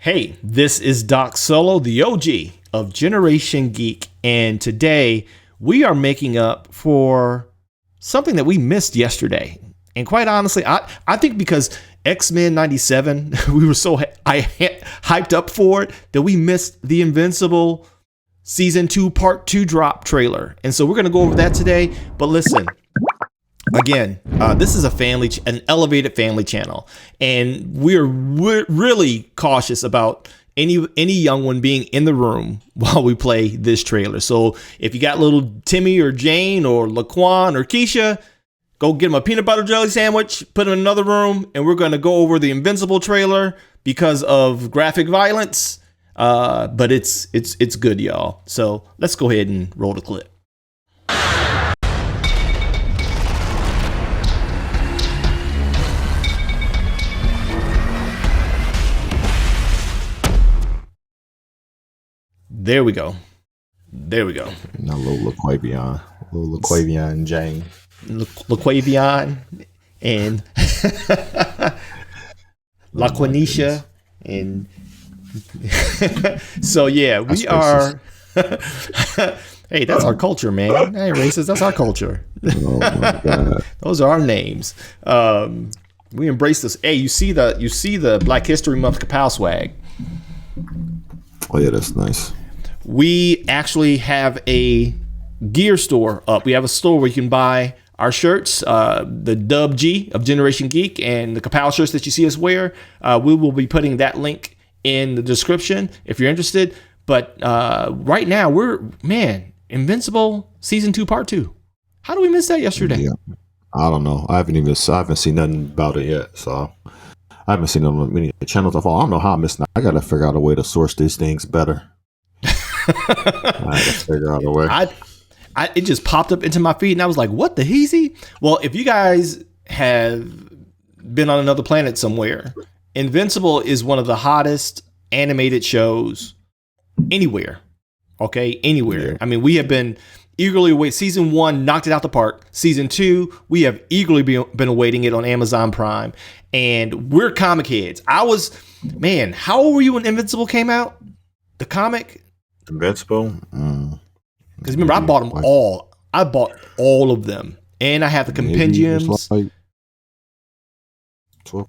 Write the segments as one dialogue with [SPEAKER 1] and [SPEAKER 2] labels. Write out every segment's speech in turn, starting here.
[SPEAKER 1] Hey, this is Doc Solo, the OG of Generation Geek, and today we are making up for something that we missed yesterday. And quite honestly, I think because X-Men 97, we were so hyped up for it that we missed the Invincible Season 2 Part 2 drop trailer. And so we're going to go over that today. But listen, again, this is an elevated family channel, and we're really cautious about any young one being in the room while we play this trailer. So if you got little Timmy or Jane or Laquan or Keisha, go get them a peanut butter jelly sandwich, put them in another room, and we're going to go over the Invincible trailer because of graphic violence. But it's good, y'all. So let's go ahead and roll the clip. There we go. There we go.
[SPEAKER 2] No, little LaQuavion and Jane.
[SPEAKER 1] LaQuavion and LaQuanisha and so yeah, we are. Hey, that's our culture, man. Hey, racist. That's our culture.
[SPEAKER 2] Oh my God.
[SPEAKER 1] Those are our names. We embrace this. Hey, you see the Black History Month Ka-Pow swag.
[SPEAKER 2] Oh yeah, that's nice.
[SPEAKER 1] We actually have a gear store up. We have a store where you can buy our shirts, the Dub G of Generation Geek and the Ka-Pow shirts that you see us wear. We will be putting that link in the description if you're interested. But right now, Invincible Season 2 Part 2. How did we miss that yesterday?
[SPEAKER 2] Yeah, I don't know. I haven't seen nothing about it yet. So I haven't seen many channels. I don't know how I missed it. I got to figure out a way to source these things better. I got to figure out a way.
[SPEAKER 1] It just popped up into my feed, and I was like, what the heezy? Well, if you guys have been on another planet somewhere, Invincible is one of the hottest animated shows anywhere. Okay, anywhere. Yeah. I mean, we have been eagerly awaiting. Season 1 knocked it out the park. Season 2, we have eagerly been awaiting it on Amazon Prime, and we're comic heads. How old were you when Invincible came out? The comic?
[SPEAKER 2] Invincible?
[SPEAKER 1] Because remember, I bought them all. I bought all of them. And I have the compendiums.
[SPEAKER 2] Like 12,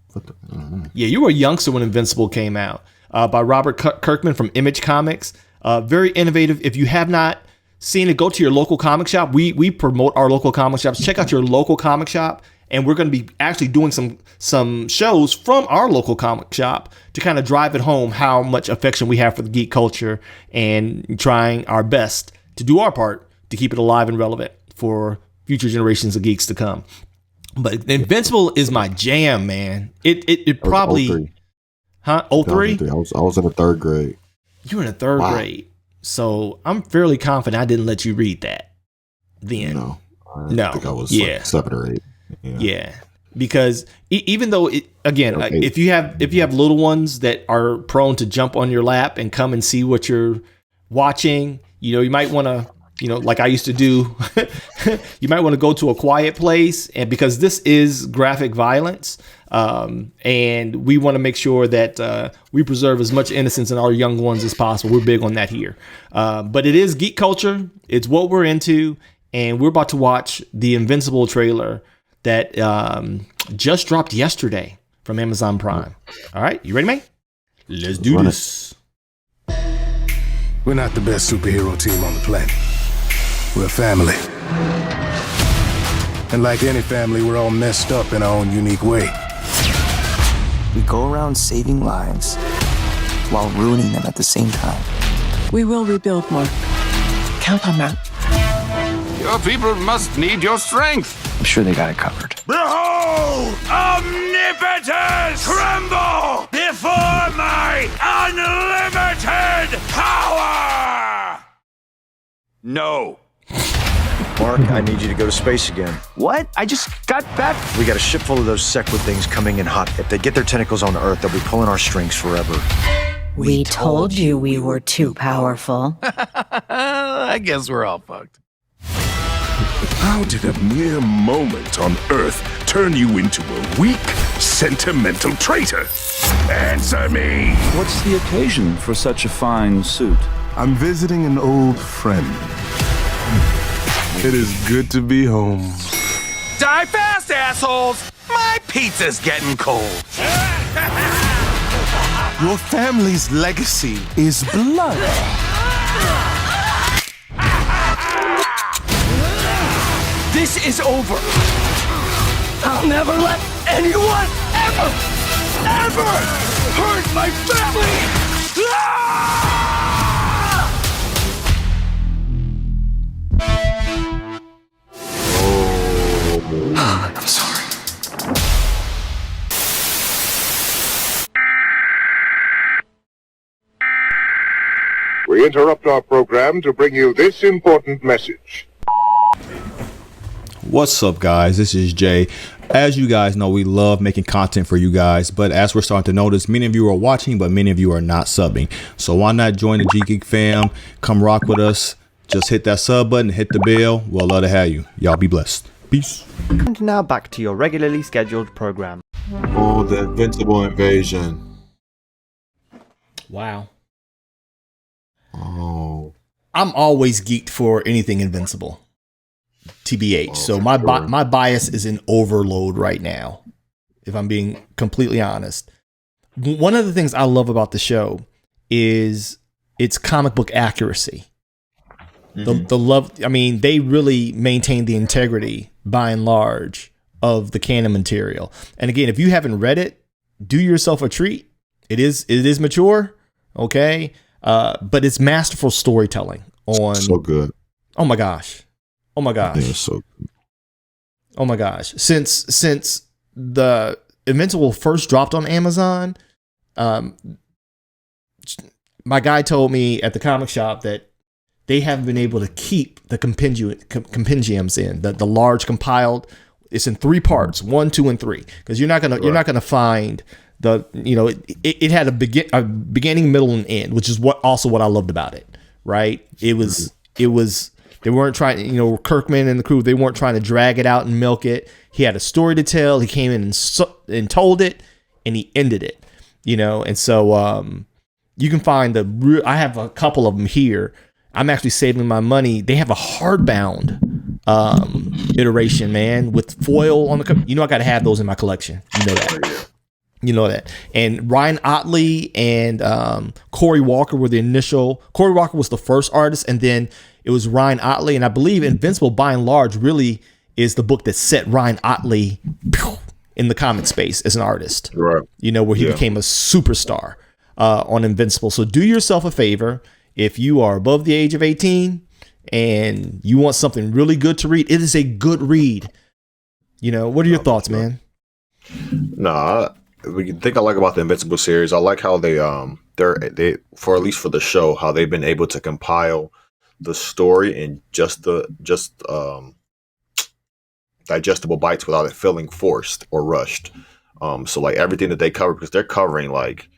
[SPEAKER 1] Yeah, you were a youngster when Invincible came out. By Robert Kirkman from Image Comics. Very innovative. If you have not seen it, go to your local comic shop. We promote our local comic shops. Check out your local comic shop. And we're going to be actually doing some shows from our local comic shop to kind of drive it home how much affection we have for the geek culture and trying our best to do our part to keep it alive and relevant for future generations of geeks to come. But Invincible is my jam, man. It probably...
[SPEAKER 2] 03.
[SPEAKER 1] Huh? 03?
[SPEAKER 2] I was in the third grade.
[SPEAKER 1] You were in the third grade. So I'm fairly confident I didn't let you read that then.
[SPEAKER 2] No. I think I was like 7 or 8.
[SPEAKER 1] Yeah, because even though if you have little ones that are prone to jump on your lap and come and see what you're watching, you might want to, like I used to do, you might want to go to a quiet place, and because this is graphic violence, and we want to make sure that we preserve as much innocence in our young ones as possible. We're big on that here, but it is geek culture. It's what we're into, and we're about to watch the Invincible trailer that just dropped yesterday from Amazon Prime. All right, you ready, mate? Let's do this.
[SPEAKER 3] We're not the best superhero team on the planet. We're a family. And like any family, we're all messed up in our own unique way.
[SPEAKER 4] We go around saving lives while ruining them at the same time.
[SPEAKER 5] We will rebuild, Mark. Count on that.
[SPEAKER 6] Your people must need your strength.
[SPEAKER 4] I'm sure they got it covered.
[SPEAKER 6] Behold! Omnipotence! Tremble before my unlimited power! No.
[SPEAKER 7] Mark, I need you to go to space again.
[SPEAKER 4] What? I just got back.
[SPEAKER 7] We got a ship full of those Sequid things coming in hot. If they get their tentacles on Earth, they'll be pulling our strings forever.
[SPEAKER 8] We told you we were too powerful.
[SPEAKER 3] I guess we're all fucked. How did a mere moment on Earth turn you into a weak, sentimental traitor? Answer me!
[SPEAKER 9] What's the occasion for such a fine suit?
[SPEAKER 3] I'm visiting an old friend. It is good to be home.
[SPEAKER 6] Die fast, assholes! My pizza's getting cold.
[SPEAKER 3] Your family's legacy is blood.
[SPEAKER 6] This is over. I'll never let anyone ever hurt my family!
[SPEAKER 4] I'm sorry.
[SPEAKER 10] We interrupt our program to bring you this important message.
[SPEAKER 11] What's up, guys? This is Jay. As you guys know, we love making content for you guys, but as we're starting to notice, many of you are watching, but many of you are not subbing. So why not join the G-Geek fam? Come rock with us. Just hit that sub button, hit the bell. We'll love to have you. Y'all be blessed. Peace.
[SPEAKER 12] And now back to your regularly scheduled program.
[SPEAKER 2] Oh, the Invincible invasion.
[SPEAKER 1] Wow.
[SPEAKER 2] Oh.
[SPEAKER 1] I'm always geeked for anything Invincible. TBH.
[SPEAKER 2] Oh,
[SPEAKER 1] so my bias is in overload right now, if I'm being completely honest. One of the things I love about the show is its comic book accuracy. The love, I mean, they really maintain the integrity by and large of the canon material. And again, if you haven't read it, do yourself a treat. It is mature, okay? But it's masterful storytelling on
[SPEAKER 2] So good.
[SPEAKER 1] Oh my gosh. Oh my gosh.
[SPEAKER 2] Yeah, so good.
[SPEAKER 1] Oh my gosh. Since the Invincible first dropped on Amazon, my guy told me at the comic shop that they haven't been able to keep the compendiums in the large compiled. It's in 3 parts, 1, 2, and 3, because you're not gonna find the, you know, it had a beginning, middle, and end, which is what I loved about it. Right? It was they weren't trying, you know, Kirkman and the crew, they weren't trying to drag it out and milk it. He had a story to tell. He came in and told it, and he ended it. You know, and so you can find I have a couple of them here. I'm actually saving my money. They have a hardbound iteration, man, with foil on the. You know, I got to have those in my collection. You know that. You know that. And Ryan Otley and Corey Walker were the initial. Corey Walker was the first artist, and then it was Ryan Otley. And I believe Invincible, by and large, really is the book that set Ryan Otley in the comic space as an artist.
[SPEAKER 2] Right.
[SPEAKER 1] You know, where he became a superstar on Invincible. So do yourself a favor. If you are above the age of 18 and you want something really good to read, it is a good read. You know, what are your thoughts, man?
[SPEAKER 2] The thing I like about the Invincible series, I like how they for at least for the show, how they've been able to compile the story in just digestible bites without it feeling forced or rushed. So like everything that they cover, because they're covering like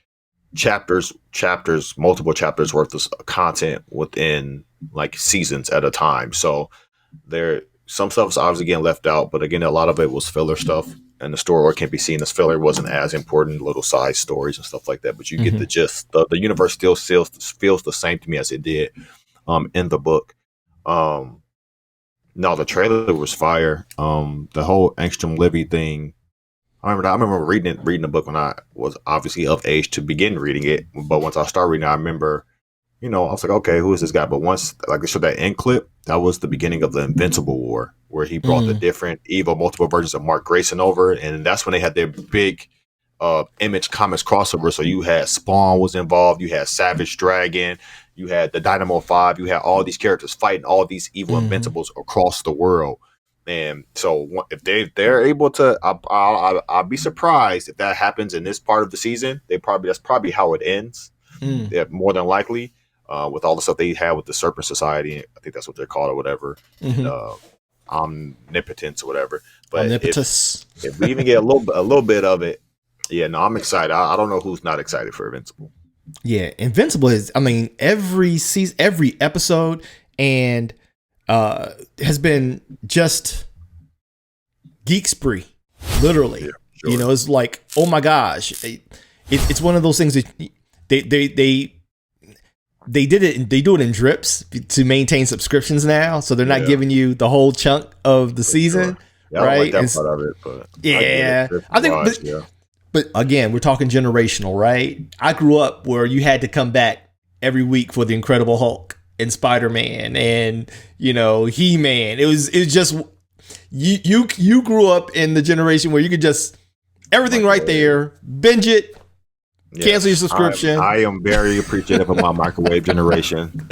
[SPEAKER 2] multiple chapters worth of content within like seasons at a time. So some stuff is obviously getting left out, but again, a lot of it was filler stuff, and the story can't be seen as filler. Wasn't as important, little side stories and stuff like that. But you get the gist. The universe still feels the same to me as it did in the book. No, the trailer was fire. The whole Angstrom Livy thing. I remember reading the book when I was obviously of age to begin reading it. But once I started reading it, I remember, you know, I was like, okay, who is this guy? But once, like, they showed that end clip, that was the beginning of the Invincible War, where he brought the different multiple versions of Mark Grayson over. And that's when they had their big Image Comics crossover. So you had Spawn was involved, you had Savage Dragon, you had the Dynamo 5, you had all these characters fighting all these evil Invincibles across the world. And so if they're able to, I'll be surprised if that happens in this part of the season. That's probably how it ends. More than likely, with all the stuff they had with the Serpent Society. I think that's what they're called or whatever. Omnipotence or whatever. But if we even get a little bit of it, I'm excited. I don't know who's not excited for Invincible.
[SPEAKER 1] Yeah, Invincible is, I mean, every season, every episode, and has been just geek spree. literally.
[SPEAKER 2] Yeah, sure.
[SPEAKER 1] You know, it's like, oh my gosh, it's one of those things that they did it. They do it in drips to maintain subscriptions now, so they're not giving you the whole chunk of the season,
[SPEAKER 2] yeah, I
[SPEAKER 1] right?
[SPEAKER 2] don't like that part of it, but
[SPEAKER 1] yeah, I think.
[SPEAKER 2] Wise, yeah.
[SPEAKER 1] But again, we're talking generational, right? I grew up where you had to come back every week for the Incredible Hulk and Spider-Man and, you know, He-Man. It was just you grew up in the generation where you could just everything right there, binge it, cancel your subscription.
[SPEAKER 2] I am very appreciative of my microwave generation.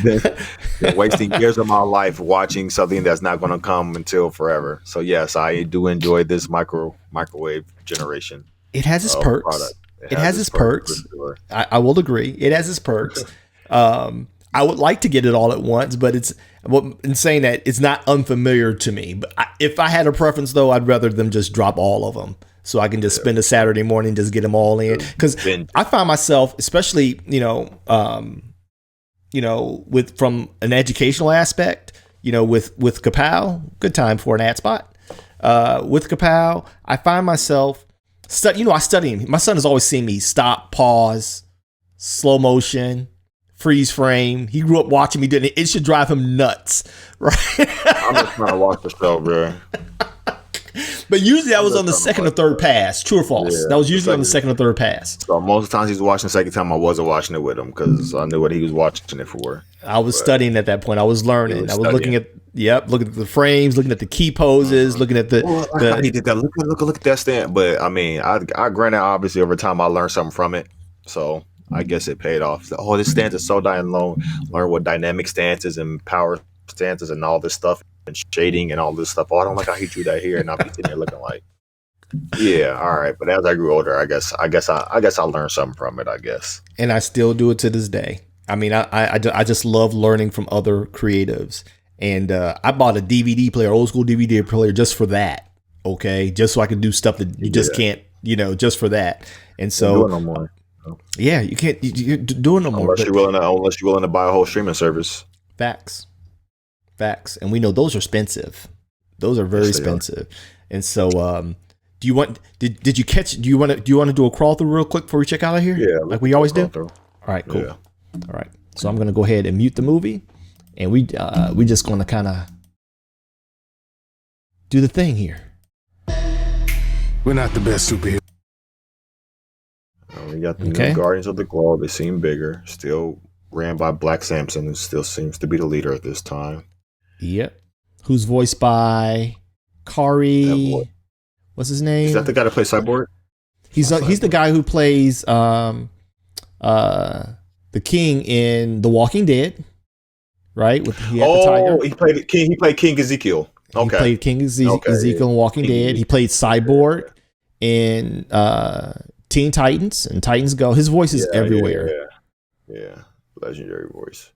[SPEAKER 2] Been wasting years of my life watching something that's not going to come until forever. So yes, I do enjoy this microwave generation.
[SPEAKER 1] It has its perks. It has its perks. Sure. I will agree. It has its perks. I would like to get it all at once, but in saying that, it's not unfamiliar to me. But if I had a preference, though, I'd rather them just drop all of them. So I can just spend a Saturday morning, just get them all in. Because I find myself, especially, from an educational aspect, with Ka-Pow, good time for an ad spot. With Ka-Pow, I find myself, I study him. My son has always seen me stop, pause, slow motion, freeze frame. He grew up watching me doing it. It should drive him nuts, right?
[SPEAKER 2] I'm just trying to watch the show, bro.
[SPEAKER 1] But usually I was on the second or third pass. True or false? Yeah, that was usually on the second or third pass.
[SPEAKER 2] So most of the times he's watching the second time, I wasn't watching it with him because I knew what he was watching it for.
[SPEAKER 1] I was studying at that point. I was learning. I was looking at the frames, looking at the key poses, looking at
[SPEAKER 2] he did that. Look at that stand. But I mean, I granted, obviously over time I learned something from it. So I guess it paid off. So, this stance is so dying low. Learn what dynamic stances and power stances and all this stuff and shading and all this stuff. Oh, I don't like how he drew that here, and I'll be sitting there looking like, yeah, all right. But as I grew older, I guess I learned something from it. I guess,
[SPEAKER 1] and I still do it to this day. I mean, I just love learning from other creatives, and I bought a DVD player, old school DVD player, just for that. Okay, just so I can do stuff that you just can't, just for that. And so,
[SPEAKER 2] no more.
[SPEAKER 1] Yeah, you can't you do it no more.
[SPEAKER 2] Unless you're willing to buy a whole streaming service.
[SPEAKER 1] Facts, and we know those are expensive. Those are very expensive. And so, do you want? Did you catch? Do you want to do a crawl through real quick before we check out of here?
[SPEAKER 2] Yeah,
[SPEAKER 1] like we always do.
[SPEAKER 2] Through.
[SPEAKER 1] All right, cool.
[SPEAKER 2] Yeah.
[SPEAKER 1] All right, so I'm gonna go ahead and mute the movie, and we just gonna kind of do the thing here.
[SPEAKER 3] We're not the best superheroes.
[SPEAKER 2] We got the new Guardians of the Globe. They seem bigger. Still ran by Black Samson, who still seems to be the leader at this time.
[SPEAKER 1] Yep. Who's voiced by Kari? What's his name?
[SPEAKER 2] Is that the guy that plays Cyborg?
[SPEAKER 1] He's the guy who plays the king in The Walking Dead, right? The tiger.
[SPEAKER 2] He played King Ezekiel. Okay.
[SPEAKER 1] He played King Ezekiel in Walking Dead. He played Cyborg in Teen Titans and Titans Go. His voice is everywhere.
[SPEAKER 2] Yeah. Legendary voice.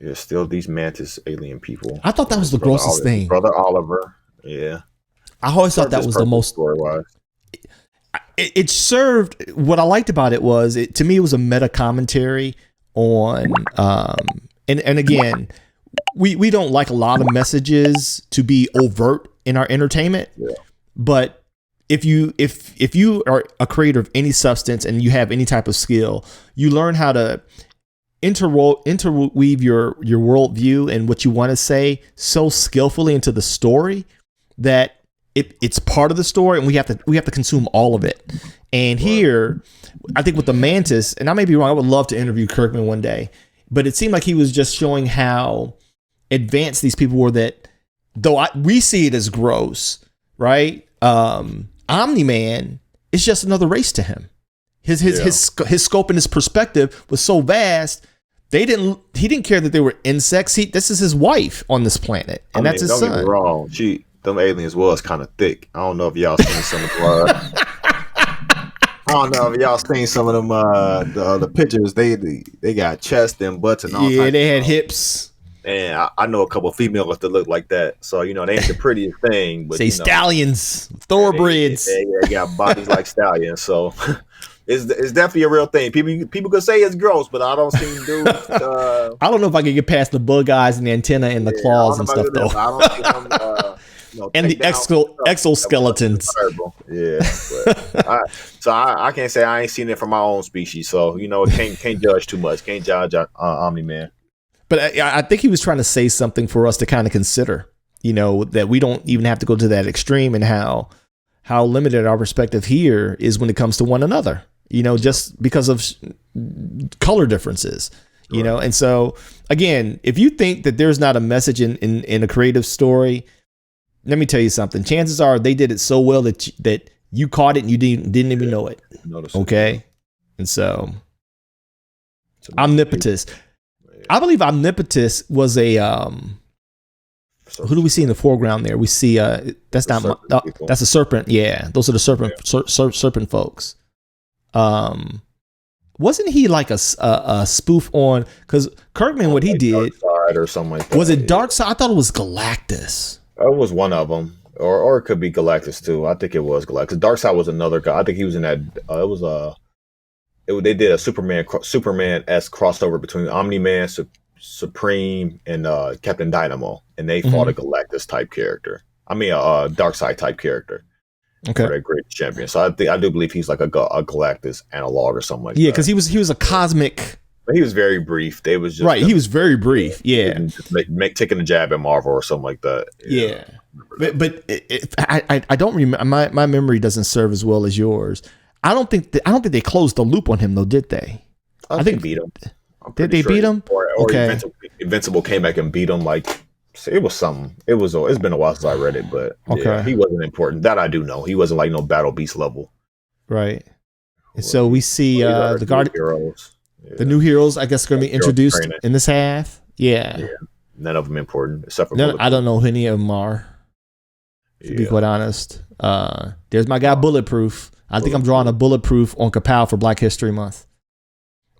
[SPEAKER 2] Yeah, still these mantis alien people.
[SPEAKER 1] I thought that was the grossest thing.
[SPEAKER 2] Brother Oliver. Yeah.
[SPEAKER 1] I always thought that was the most
[SPEAKER 2] story-wise.
[SPEAKER 1] It served. What I liked about it was, to me, it was a meta commentary on, and again, we don't like a lot of messages to be overt in our entertainment, but if you are a creator of any substance and you have any type of skill, you learn how to interweave your worldview and what you want to say so skillfully into the story that it's part of the story, and we have to consume all of it. And here, I think with the Mantis, and I may be wrong, I would love to interview Kirkman one day, but it seemed like he was just showing how advanced these people were, that though we see it as gross, right? Omni-Man is just another race to him. His scope and his perspective was so vast. He didn't care that they were insects. This is his wife on this planet, and that's his son.
[SPEAKER 2] Don't get me wrong. Them aliens was kind of thick. I don't know if y'all seen some of them. The pictures. They got chest and butts and all.
[SPEAKER 1] Yeah, they had hips.
[SPEAKER 2] And I know a couple of females that look like that. So they ain't the prettiest thing. But
[SPEAKER 1] stallions, thoroughbreds.
[SPEAKER 2] They got bodies like stallions. So it's definitely a real thing. People could say it's gross, but I don't see dudes.
[SPEAKER 1] I don't know if I can get past the bug eyes and the antenna and the claws and stuff though.
[SPEAKER 2] I don't see them.
[SPEAKER 1] and the exoskeletons.
[SPEAKER 2] Yeah, but I can't say I ain't seen it from my own species, so can't judge too much. Can't judge Omni-Man.
[SPEAKER 1] But I think he was trying to say something for us to kind of consider. That we don't even have to go to that extreme, and how limited our perspective here is when it comes to one another. Just because of color differences. And so again, if you think that there's not a message in a creative story, let me tell you something. Chances are they did it so well that you caught it and you didn't even know it. Okay. And so Omnipotus. I believe Omnipotus was a who do we see in the foreground there? We see that's a serpent. Yeah, those are the serpent folks. Wasn't he like a spoof on, because Kirkman, what he did
[SPEAKER 2] or something like that?
[SPEAKER 1] Was it Darkseid? I thought it was Galactus.
[SPEAKER 2] It was one of them, or it could be Galactus too. I think it was Galactus. Darkseid was another guy. I think he was in that. They did a Superman-esque crossover between Omni-Man, Supreme, and Captain Dynamo, and they fought a Galactus type character. I mean, a Darkseid type character.
[SPEAKER 1] Okay.
[SPEAKER 2] For that great champion. So I do believe he's like a Galactus analog or something like that.
[SPEAKER 1] Yeah, because he was a cosmic.
[SPEAKER 2] But he was very brief. They was just
[SPEAKER 1] right. He was very brief. Yeah,
[SPEAKER 2] taking a jab at Marvel or something like that.
[SPEAKER 1] Yeah, but I don't remember. My memory doesn't serve as well as yours. I don't think they closed the loop on him though, did they?
[SPEAKER 2] I think they beat him.
[SPEAKER 1] Did they beat him?
[SPEAKER 2] Or okay. Invincible came back and beat him. Like, it was something. It's been a while since I read it, but yeah, he wasn't important. That I do know. He wasn't like no Battle Beast level.
[SPEAKER 1] Right. And so we see the
[SPEAKER 2] heroes. Yeah.
[SPEAKER 1] The new heroes, I guess, are going to be introduced in this half. Yeah.
[SPEAKER 2] None of them important except for
[SPEAKER 1] I don't know who any of them are. To be quite honest. There's my guy Bulletproof. I think I'm drawing a Bulletproof on Ka-Pow for Black History Month.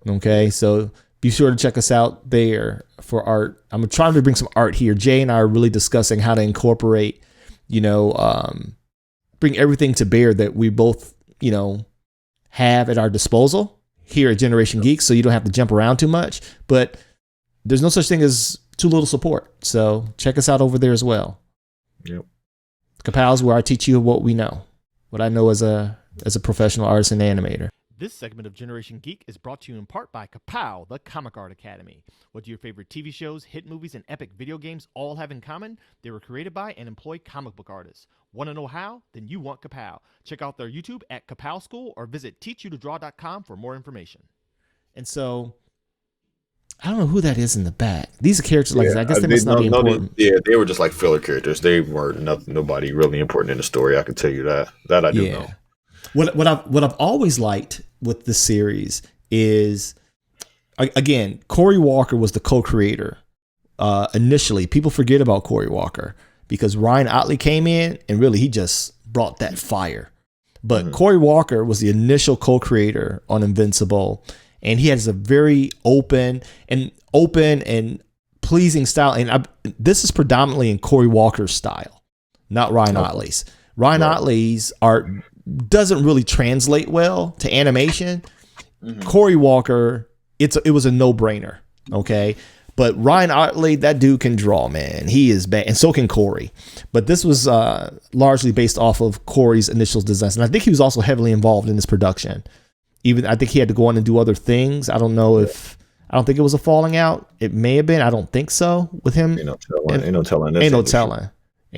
[SPEAKER 1] Okay, so be sure to check us out there for art. I'm trying to bring some art here. Jay and I are really discussing how to incorporate, bring everything to bear that we both, have at our disposal here at Generation Geek, so you don't have to jump around too much. But there's no such thing as too little support. So check us out over there as well.
[SPEAKER 2] Yep.
[SPEAKER 1] Ka-Pow's where I teach you what we know, what I know as a professional artist and animator. This segment of Generation Geek is brought to you in part by Ka-Pow, the Comic Art Academy. What do your favorite TV shows, hit movies, and epic video games all have in common? They were created by and employ comic book artists. Want to know how? Then you want Ka-Pow. Check out their YouTube at Ka-Pow School or visit teachyoutodraw.com for more information. And so, I don't know who that is in the back. These are characters I guess they must not be important.
[SPEAKER 2] They were just like filler characters. They weren't nobody really important in the story. I can tell you that. That I do know.
[SPEAKER 1] What I've always liked with this series is, again, Cory Walker was the co-creator. Initially, people forget about Cory Walker because Ryan Otley came in and really he just brought that fire. But Cory Walker was the initial co-creator on Invincible, and he has a very open and pleasing style. And this is predominantly in Cory Walker's style, not Ryan Otley's. Ryan Otley's art doesn't really translate well to animation. Cory Walker, it was a no-brainer, okay? But Ryan Otley, that dude can draw, man. He is bad, and so can Cory. But this was largely based off of Cory's initial designs, and I think he was also heavily involved in this production. Even I think he had to go on and do other things. I don't think it was a falling out. It may have been. I don't think so with him.
[SPEAKER 2] Ain't no telling. Ain't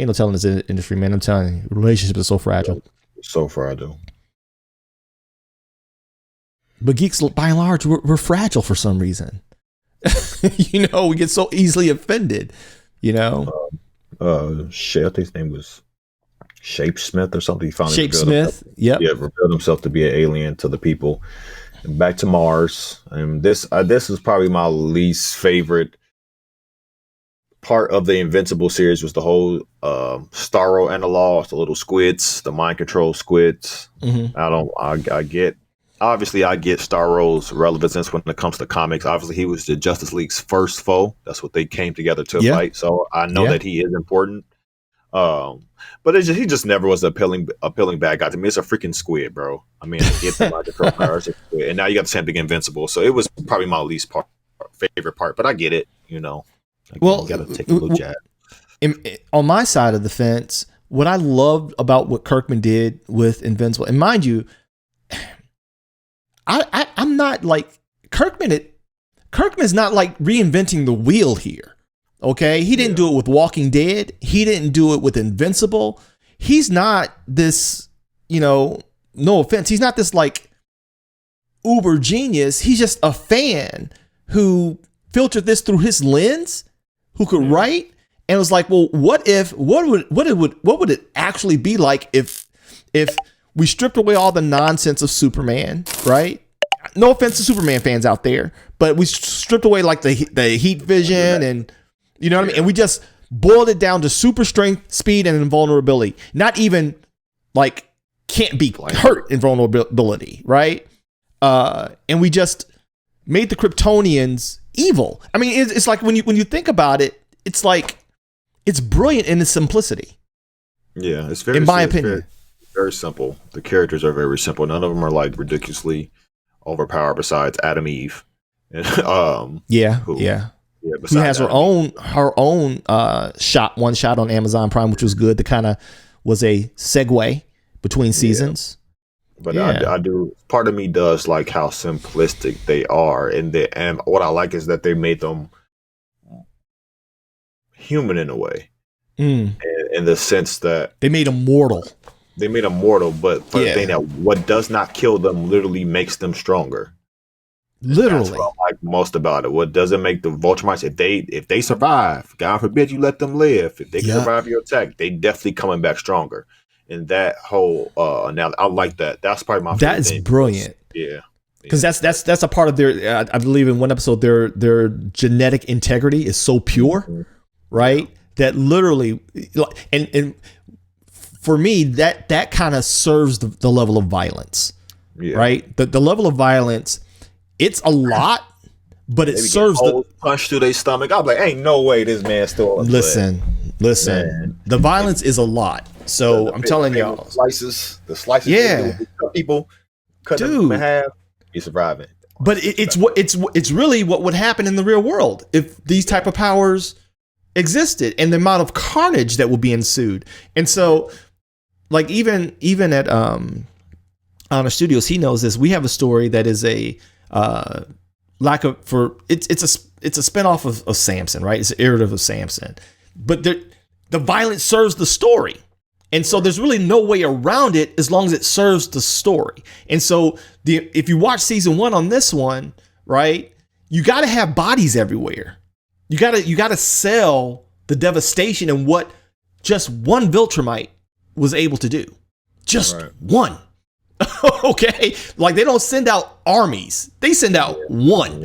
[SPEAKER 1] no telling this industry, man. I'm telling you, relationships are so fragile.
[SPEAKER 2] So fragile.
[SPEAKER 1] But geeks, by and large, we're fragile for some reason. We get so easily offended.
[SPEAKER 2] I think his name was Shapesmith or something. He finally
[SPEAKER 1] Shapesmith.
[SPEAKER 2] Revealed himself to be an alien to the people. And back to Mars. And this is probably my least favorite part of the Invincible series was the whole Starro analog, the little squids, the mind control squids. I get Starro's relevance when it comes to comics. Obviously, he was the Justice League's first foe. That's what they came together to fight. So I know that he is important. But he just never was an appealing bad guy to me. It's a freaking squid, bro. I mean, I get the mind control powers, and now you got the same thing Invincible. So it was probably my least favorite part, but I get it. Well, you gotta take a little jab.
[SPEAKER 1] On my side of the fence, what I loved about what Kirkman did with Invincible, and mind you, I'm not like Kirkman. Kirkman's not like reinventing the wheel here. Okay, he didn't do it with Walking Dead. He didn't do it with Invincible. He's not this, no offense. He's not this like uber genius. He's just a fan who filtered this through his lens, who could write and was like, well, what would it actually be like if we stripped away all the nonsense of Superman, right? No offense to Superman fans out there, but we stripped away like the heat vision and you know what I mean? And we just boiled it down to super strength, speed, and invulnerability. Not even like can't be hurt invulnerability, right? And we just made the Kryptonians evil. I mean, it's like when you think about it, it's like it's brilliant in its simplicity.
[SPEAKER 2] Yeah, it's very,
[SPEAKER 1] in my opinion,
[SPEAKER 2] very simple. The characters are very simple. None of them are like ridiculously overpowered. Besides Adam Eve, and, who has her own one shot on Amazon Prime, which was good. That kind of was a segue between seasons. But I do. Part of me does like how simplistic they are, and what I like is that they made them human in a way, in the sense that
[SPEAKER 1] they made them mortal.
[SPEAKER 2] They made them mortal, but for the thing that what does not kill them literally makes them stronger.
[SPEAKER 1] Literally,
[SPEAKER 2] that's what I like most about it. What doesn't make the Vulture if they survive, God forbid you let them live. If they can survive your attack, they definitely coming back stronger. And that whole now I like that. That's probably my favorite.
[SPEAKER 1] That is
[SPEAKER 2] thing.
[SPEAKER 1] Brilliant.
[SPEAKER 2] Yeah.
[SPEAKER 1] Because that's a part of their. I believe in one episode their genetic integrity is so pure, right? That literally, and for me that kind of serves the level of violence, right? The level of violence. It's a lot, but it serves the
[SPEAKER 2] punch through their stomach. I'm like, ain't no way this man's still.
[SPEAKER 1] Listen. Man. The violence is a lot. So I'm telling y'all,
[SPEAKER 2] the slices. People cut them in half. He's surviving.
[SPEAKER 1] But it's really what would happen in the real world if these type of powers existed, and the amount of carnage that would be ensued. And so, like even at Honor Studios, he knows this. We have a story that is a it's a spinoff of Samson, right? It's an iterative of Samson, but the violence serves the story, and so there's really no way around it as long as it serves the story. And so if you watch season 1 on this one, right, you got to have bodies everywhere. You got to sell the devastation and what just one Viltrumite was able to do, just one. Okay, like they don't send out armies; they send out one.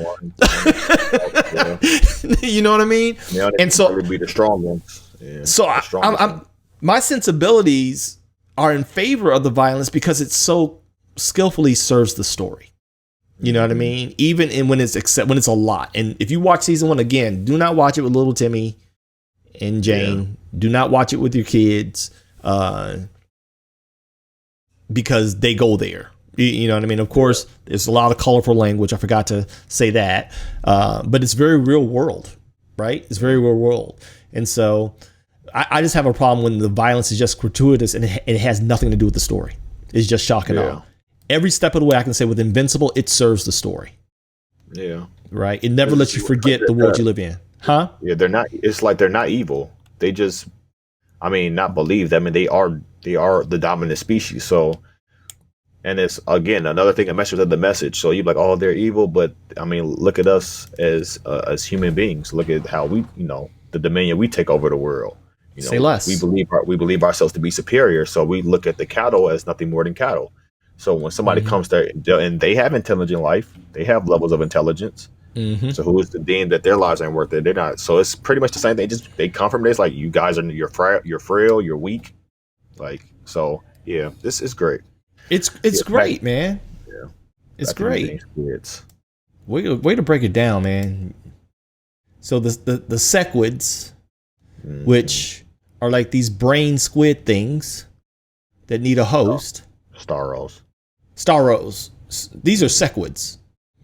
[SPEAKER 1] You know what I mean?
[SPEAKER 2] Yeah,
[SPEAKER 1] and so
[SPEAKER 2] be the strong ones. Yeah,
[SPEAKER 1] so I'm my sensibilities are in favor of the violence because it so skillfully serves the story. You know what I mean? Even when it's a lot. And if you watch season 1 again, do not watch it with little Timmy and Jane. Yeah. Do not watch it with your kids. Because they go there. You know what I mean? Of course, there's a lot of colorful language. I forgot to say that. But it's very real world, right? It's very real world. And so I just have a problem when the violence is just gratuitous and it has nothing to do with the story. It's just shock and awe. Every step of the way, I can say with Invincible, it serves the story.
[SPEAKER 2] Yeah.
[SPEAKER 1] Right? It never lets you forget the world you live in. Huh?
[SPEAKER 2] Yeah, it's like they're not evil. They just, not believed. They are the dominant species. So, and it's again another thing, a message of the message. So you're like, oh, they're evil, but look at us as human beings. Look at how we, the dominion we take over the world.
[SPEAKER 1] Say less.
[SPEAKER 2] We believe ourselves to be superior. So we look at the cattle as nothing more than cattle. So when somebody comes there and they have intelligent life, they have levels of intelligence. Mm-hmm. So who is to deem that their lives ain't worth it? They're not. So it's pretty much the same thing. They come from this. Like, you guys you're frail, you're weak. Like, so yeah, this is great.
[SPEAKER 1] It's great, man.
[SPEAKER 2] Yeah,
[SPEAKER 1] it's great. Way to break it down, man. So the sequids, which are like these brain squid things that need a host. Starros. These are sequids.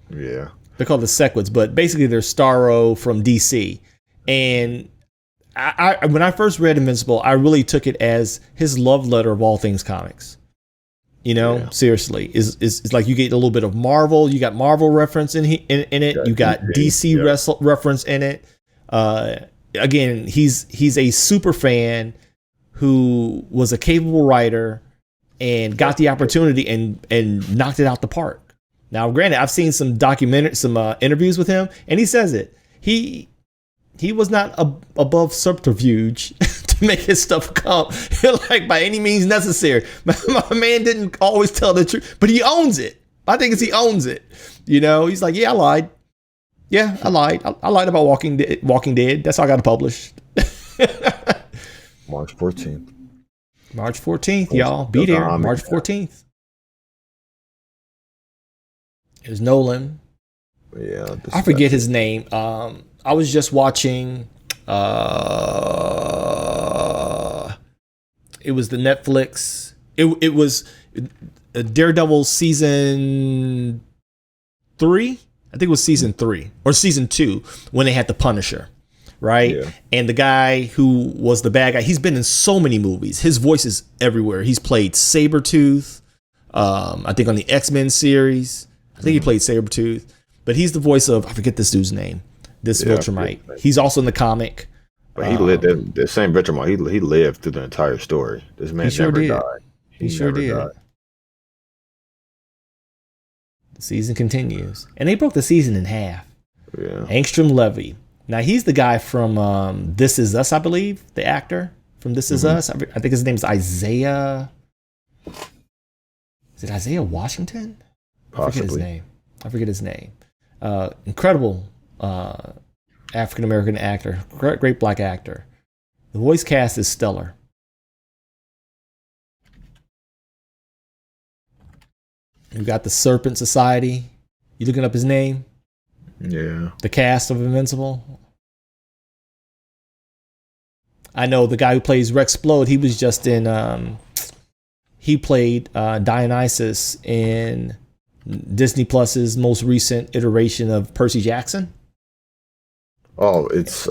[SPEAKER 2] Yeah.
[SPEAKER 1] They're called the sequids, but basically they're Starro from DC. And I when I first read Invincible, I really took it as his love letter of all things comics. You know, seriously, is like you get a little bit of Marvel. You got Marvel reference in it. You got DC reference in it. Again, he's a super fan who was a capable writer and got the opportunity and knocked it out the park. Now, granted, I've seen some interviews with him, and he says it. He was not above subterfuge to make his stuff come like by any means necessary. My man didn't always tell the truth, but he owns it. I think he owns it. You know, he's like, yeah, I lied. Yeah, I lied. I lied about Walking Dead. That's how I got it published.
[SPEAKER 2] March 14th.
[SPEAKER 1] March 14th, y'all. Be there. March 14th. It was Nolan.
[SPEAKER 2] Yeah.
[SPEAKER 1] I forget his name. I was just watching. It was the Netflix. It was Daredevil season 3. I think it was season 3 or season 2 when they had the Punisher, right? Yeah. And the guy who was the bad guy, he's been in so many movies. His voice is everywhere. He's played Sabretooth, I think on the X-Men series. I think he played Sabretooth. But he's the voice of, I forget this dude's name, this Viltrumite. He's also in the comic.
[SPEAKER 2] But he lived, the same Viltrumite, he lived through the entire story. This man never died.
[SPEAKER 1] He sure did. The season continues. And they broke the season in half.
[SPEAKER 2] Yeah.
[SPEAKER 1] Angstrom Levy. Now, he's the guy from This Is Us, I believe, the actor from This Is Us. I think his name is Isaiah. Is it Isaiah Washington?
[SPEAKER 2] Possibly.
[SPEAKER 1] I forget his name. Incredible African-American actor. Great black actor. The voice cast is stellar. We've got the Serpent Society. You looking up his name?
[SPEAKER 2] Yeah.
[SPEAKER 1] The cast of Invincible. I know the guy who plays Rex Splode, he was just in he played Dionysus in Disney Plus's most recent iteration of Percy Jackson.
[SPEAKER 2] Oh, it's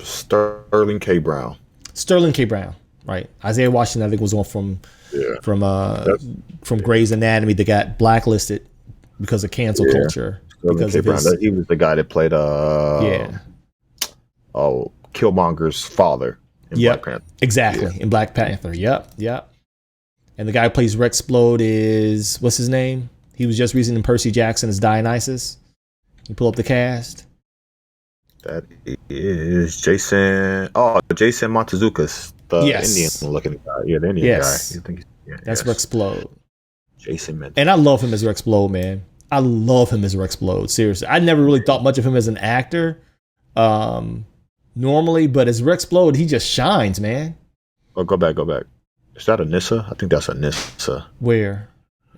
[SPEAKER 2] Sterling K. Brown.
[SPEAKER 1] Sterling K. Brown, right. Isaiah Washington, I think, was one from Grey's Anatomy that got blacklisted because of cancel culture. Because
[SPEAKER 2] K. Brown. He was the guy that played Killmonger's father in Black Panther.
[SPEAKER 1] Exactly. In Black Panther. Yep. And the guy who plays Rex Splode is, what's his name? He was just recently in Percy Jackson as Dionysus. You pull up the cast.
[SPEAKER 2] That is Jason Montezukis, the Indian looking guy. Yeah, the Indian guy.
[SPEAKER 1] That's Rex Splode.
[SPEAKER 2] Jason Montezukis.
[SPEAKER 1] And I love him as Rex Splode, man. I love him as Rex Splode. Seriously. I never really thought much of him as an actor normally, but as Rex Splode, he just shines, man.
[SPEAKER 2] Oh, go back. Is that a Nissa? I think that's a Nissa.
[SPEAKER 1] Where?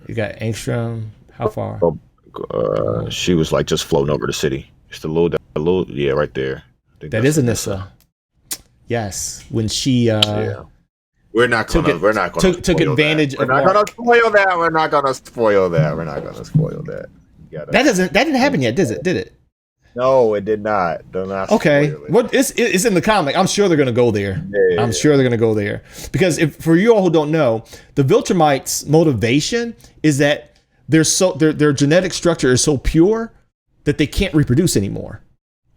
[SPEAKER 1] You got Angstrom. How far?
[SPEAKER 2] She was like just floating over the city. Just a little, right there.
[SPEAKER 1] That is a Nissa. Yes, when she
[SPEAKER 2] we're not gonna
[SPEAKER 1] took advantage of.
[SPEAKER 2] We're not gonna spoil that. We're not gonna spoil that.
[SPEAKER 1] That didn't happen yet, did it?
[SPEAKER 2] No, it did not.
[SPEAKER 1] Okay, what it's in the comic. I'm sure they're gonna go there. I'm sure they're gonna go there because for you all who don't know, the Viltrumites' motivation is that their genetic structure is so pure that they can't reproduce anymore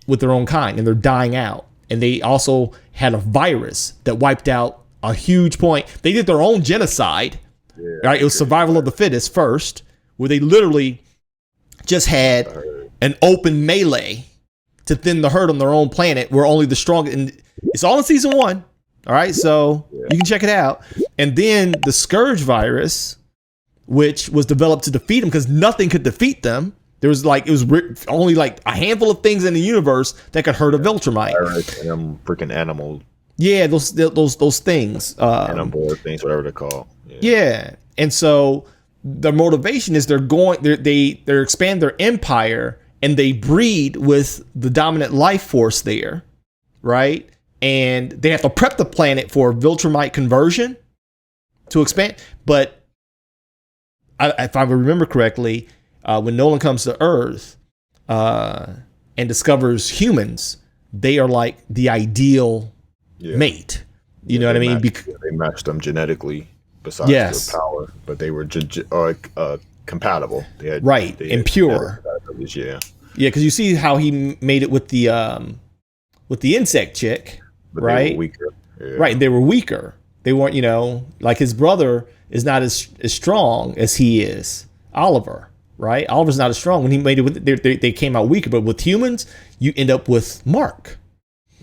[SPEAKER 1] with their own kind, and they're dying out. And they also had a virus that wiped out a huge point. They did their own genocide. Right? It was survival of the fittest first, where they literally just had an open melee to thin the herd on their own planet, where only the strongest. And it's all in season 1. All right, so you can check it out. And then the Scourge virus, which was developed to defeat them because nothing could defeat them. There was only like a handful of things in the universe that could hurt a Viltrumite.
[SPEAKER 2] Freaking animal.
[SPEAKER 1] Yeah, those things.
[SPEAKER 2] Animal things, whatever they're called.
[SPEAKER 1] Yeah. And so their motivation is they expand their empire and they breed with the dominant life force there, right? And they have to prep the planet for Viltrumite conversion to expand. But if I remember correctly, when Nolan comes to Earth and discovers humans, they are like the ideal mate. You know what I mean?
[SPEAKER 2] They matched them genetically besides their power, but they were compatible. They had,
[SPEAKER 1] and pure.
[SPEAKER 2] Yeah,
[SPEAKER 1] because you see how he made it with the insect chick, but right?
[SPEAKER 2] They were weaker. Yeah.
[SPEAKER 1] Right, they were weaker. They weren't, like his brother is not as strong as he is. Oliver, right? Oliver's not as strong. When he made it with they came out weaker, but with humans, you end up with Mark.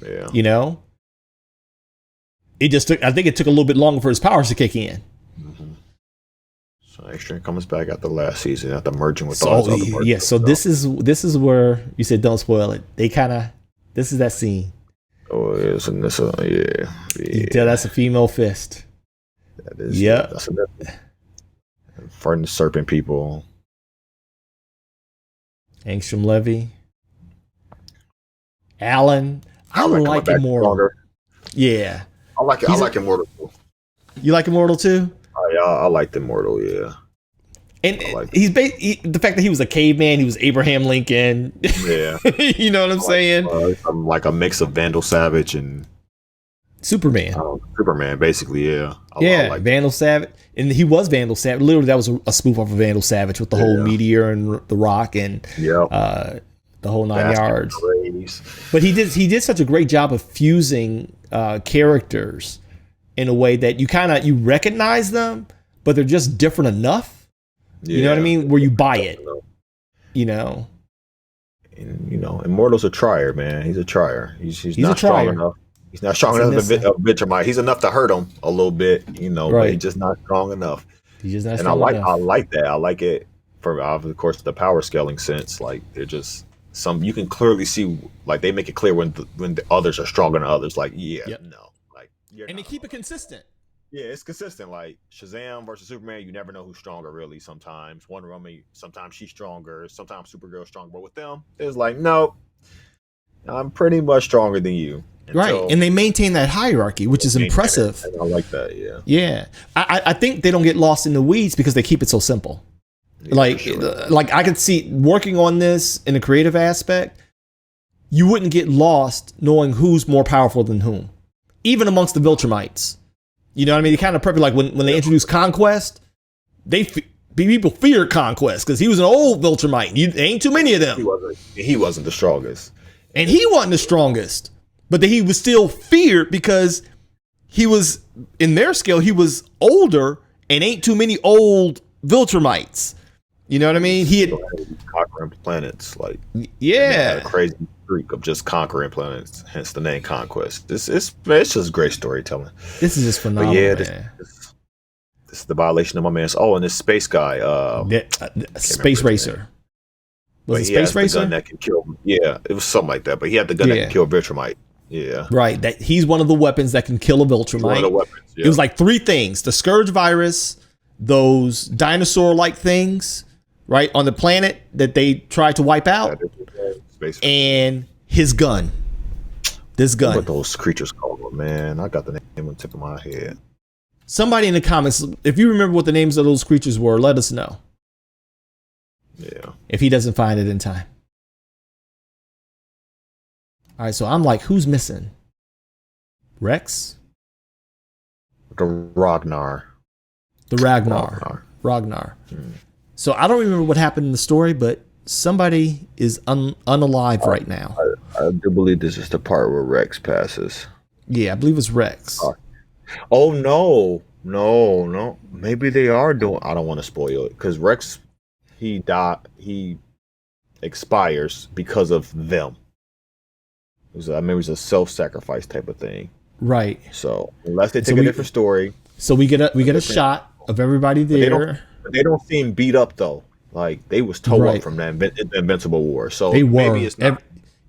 [SPEAKER 2] Yeah.
[SPEAKER 1] It just took. I think it took a little bit longer for his powers to kick in.
[SPEAKER 2] Mm-hmm. So Extreme comes back after last season after merging with all his other mergers.
[SPEAKER 1] Yeah. So this is where you said don't spoil it. This is that scene.
[SPEAKER 2] Oh, yes, and this yeah.
[SPEAKER 1] You tell that's a female fist.
[SPEAKER 2] That is.
[SPEAKER 1] Yeah.
[SPEAKER 2] That's Fern serpent people.
[SPEAKER 1] Angstrom Levy. Alan. I like Immortal. Yeah.
[SPEAKER 2] I like it. I like Immortal.
[SPEAKER 1] You like Immortal too?
[SPEAKER 2] I like Immortal. Yeah.
[SPEAKER 1] And he's the fact that he was a caveman, he was Abraham Lincoln.
[SPEAKER 2] Yeah.
[SPEAKER 1] You know what I'm saying?
[SPEAKER 2] I'm like a mix of Vandal Savage and
[SPEAKER 1] Superman.
[SPEAKER 2] Superman, basically, yeah.
[SPEAKER 1] Like Vandal Savage. And he was Vandal Savage. Literally, that was a spoof off of Vandal Savage with the whole meteor and the rock and the whole 9 yards. But he did such a great job of fusing characters in a way that you recognize them, but they're just different enough. You know what I mean? Where you buy it. And,
[SPEAKER 2] Immortal's a trier, man. He's a trier. He's not strong enough. He's not strong enough to Vegemite. He's enough to hurt him a little bit, but he's just not strong enough.
[SPEAKER 1] He's just not
[SPEAKER 2] strong enough. I like that. I like it for, of course, the power scaling sense. Like, they're just you can clearly see, like, they make it clear when the others are stronger than others. Like, no. Like,
[SPEAKER 1] and they keep it consistent.
[SPEAKER 2] Yeah, it's consistent. Like Shazam versus Superman, you never know who's stronger, really. Sometimes Wonder Woman, sometimes she's stronger. Sometimes Supergirl's stronger. But with them, it's like, no, I'm pretty much stronger than you.
[SPEAKER 1] And they maintain that hierarchy, which is impressive.
[SPEAKER 2] I like that. Yeah.
[SPEAKER 1] Yeah, I think they don't get lost in the weeds because they keep it so simple. Yeah, like I could see working on this in a creative aspect, you wouldn't get lost knowing who's more powerful than whom, even amongst the Viltrumites. You know what I mean? They kind of prep like when they introduced Conquest, people feared Conquest because he was an old Viltrumite. There ain't too many of them.
[SPEAKER 2] He wasn't the strongest,
[SPEAKER 1] and he wasn't the strongest, but he was still feared because he was in their scale. He was older, and ain't too many old Viltrumites. You know what I mean? He had
[SPEAKER 2] conquering planets, like
[SPEAKER 1] a
[SPEAKER 2] crazy streak of just conquering planets. Hence the name Conquest. It's just great storytelling.
[SPEAKER 1] This is just phenomenal. But
[SPEAKER 2] this is the violation of my man's. Oh, and this space guy,
[SPEAKER 1] Space Racer. Was it Space Racer?
[SPEAKER 2] The gun that can kill. Yeah, it was something like that. But he had the gun that can kill Viltrumite. Yeah,
[SPEAKER 1] right. That he's one of the weapons that can kill a Viltrumite. One of the weapons. Yeah. It was like 3 things: the Scourge virus, those dinosaur-like things, right, on the planet that they tried to wipe out, and his gun. This gun.
[SPEAKER 2] What those creatures called, man? I got the name on the tip of my head.
[SPEAKER 1] Somebody in the comments, if you remember what the names of those creatures were, let us know.
[SPEAKER 2] Yeah.
[SPEAKER 1] If he doesn't find it in time. All right, so I'm like, who's missing? Rex?
[SPEAKER 2] The Ragnar.
[SPEAKER 1] The Ragnar. So I don't remember what happened in the story, but somebody is unalive right now.
[SPEAKER 2] I do believe this is the part where Rex passes.
[SPEAKER 1] Yeah, I believe it's Rex.
[SPEAKER 2] Oh, no. Maybe they are doing... I don't want to spoil it, because Rex, he expires because of them. I remember it was a self-sacrifice type of thing.
[SPEAKER 1] Right.
[SPEAKER 2] So, unless they take a different story...
[SPEAKER 1] So we get a shot of everybody there.
[SPEAKER 2] They don't seem beat up though. Like they was tore up from the Invincible War. So
[SPEAKER 1] they were.
[SPEAKER 2] Maybe it's not,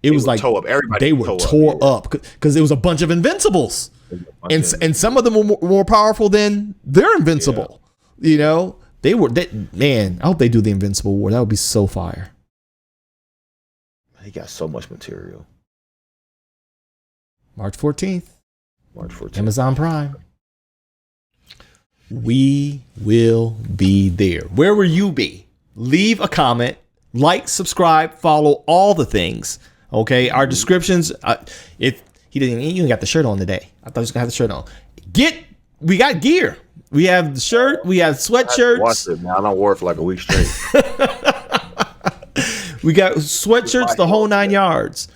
[SPEAKER 1] it was like
[SPEAKER 2] toe up. Everybody
[SPEAKER 1] they were tore up because there was a bunch of Invincibles, and some of them were more powerful than their Invincible. Yeah. You know, they were. Man, I hope they do the Invincible War. That would be so fire.
[SPEAKER 2] He got so much material.
[SPEAKER 1] March 14th. Amazon Prime. We will be there. Where will you be? Leave a comment, like, subscribe, follow all the things. Okay, our descriptions. If He didn't. You even got the shirt on today. I thought he was gonna have the shirt on. We got gear. We have the shirt. We have sweatshirts.
[SPEAKER 2] Watch it, man. I don't wear it for like a week straight.
[SPEAKER 1] We got sweatshirts, the whole 9 yards.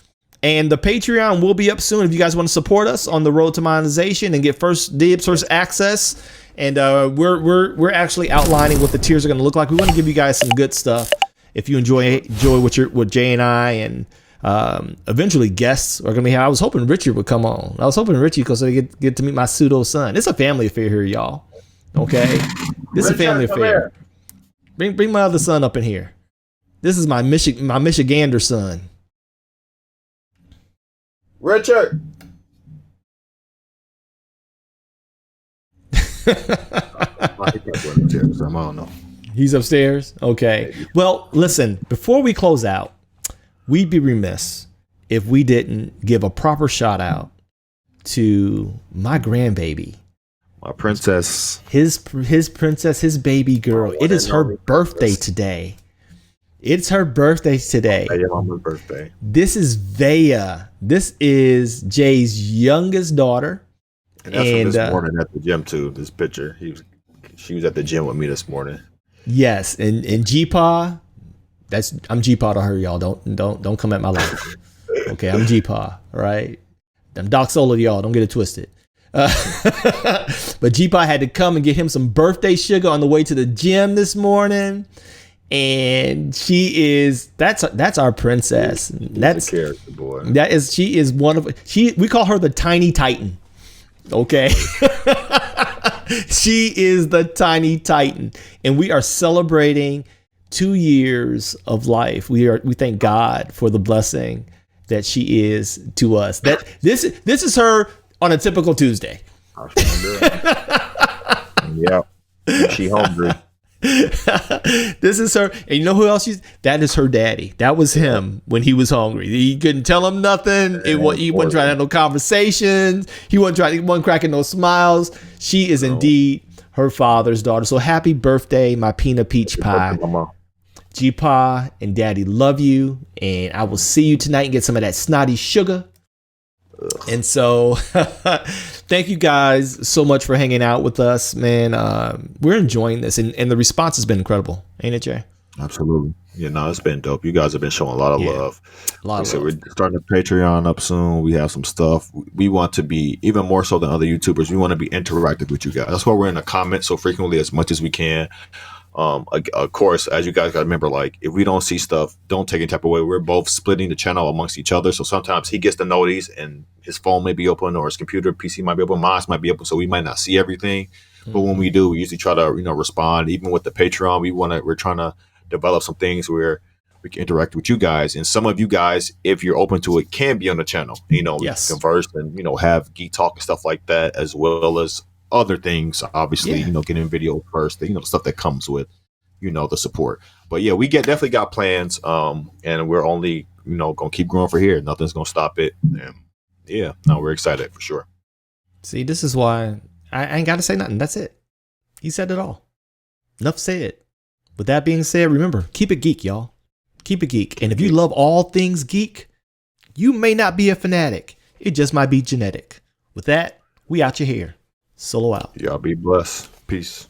[SPEAKER 1] And the Patreon will be up soon if you guys want to support us on the road to monetization and get first dibs, first access. And we're actually outlining what the tiers are going to look like. We want to give you guys some good stuff. If you enjoy what Jay and I and eventually guests are going to be here. I was hoping Richard would come on. I was hoping Richie because I get to meet my pseudo son. It's a family affair here, y'all. Okay, this is a family affair. Bring my other son up in here. This is my Michigander son.
[SPEAKER 2] Richard. I don't know.
[SPEAKER 1] He's upstairs? Okay. Well, listen, before we close out, we'd be remiss if we didn't give a proper shout out to my grandbaby.
[SPEAKER 2] My princess.
[SPEAKER 1] His princess, his baby girl. It is her birthday today. It's her birthday today.
[SPEAKER 2] Hey, mama's birthday.
[SPEAKER 1] This is Vea. This is Jay's youngest daughter.
[SPEAKER 2] And that's from this morning at the gym too. This picture. She was at the gym with me this morning.
[SPEAKER 1] Yes, and G-Paw. I'm G-Paw to her, y'all. Don't come at my life. Okay, I'm G-Paw, all right? I'm Doc Solo to y'all. Don't get it twisted. But G-Paw had to come and get him some birthday sugar on the way to the gym this morning. And that's our princess. That's
[SPEAKER 2] a character, boy.
[SPEAKER 1] She is one of we call her the Tiny Titan. Okay. She is the Tiny Titan. And we are celebrating 2 years of life. We thank God for the blessing that she is to us. That this is her on a typical Tuesday.
[SPEAKER 2] Yeah. She hungry.
[SPEAKER 1] This is her, and you know who else? That is her daddy. That was him when he was hungry. He couldn't tell him nothing. He wasn't trying to have no conversations. He wasn't cracking no smiles. She is indeed her father's daughter. So happy birthday, my peanut peach pie. G-Pa and Daddy love you, and I will see you tonight and get some of that snotty sugar. And so thank you guys so much for hanging out with us, man. We're enjoying this, and the response has been incredible, ain't it, Jay?
[SPEAKER 2] Absolutely. Yeah, no, it's been dope. You guys have been showing a lot of love. We're starting the Patreon up soon. We have some stuff. We want to be, even more so than other YouTubers, we want to be interactive with you guys. That's why we're in the comments so frequently as much as we can. Of course, as you guys got to remember, like, if we don't see stuff, don't take any type of way. We're both splitting the channel amongst each other. So sometimes he gets the notice and his phone may be open, or his computer, PC might be open, mine might be open. So we might not see everything. But when we do, we usually try to, respond. Even with the Patreon, we're trying to develop some things where we can interact with you guys. And some of you guys, if you're open to it, can be on the channel,
[SPEAKER 1] yes.
[SPEAKER 2] Converse and, have geek talk and stuff like that, as well as other things, obviously, getting video first, the stuff that comes with, the support. But yeah, we definitely got plans, and we're only, gonna keep growing for here. Nothing's gonna stop it. And yeah, no, we're excited for sure.
[SPEAKER 1] See, this is why I ain't got to say nothing. That's it. He said it all. Enough said. With that being said, remember, keep it geek, y'all. Keep it geek. And if you love all things geek, you may not be a fanatic. It just might be genetic. With that, we out your hair. Solo out.
[SPEAKER 2] Y'all be blessed. Peace.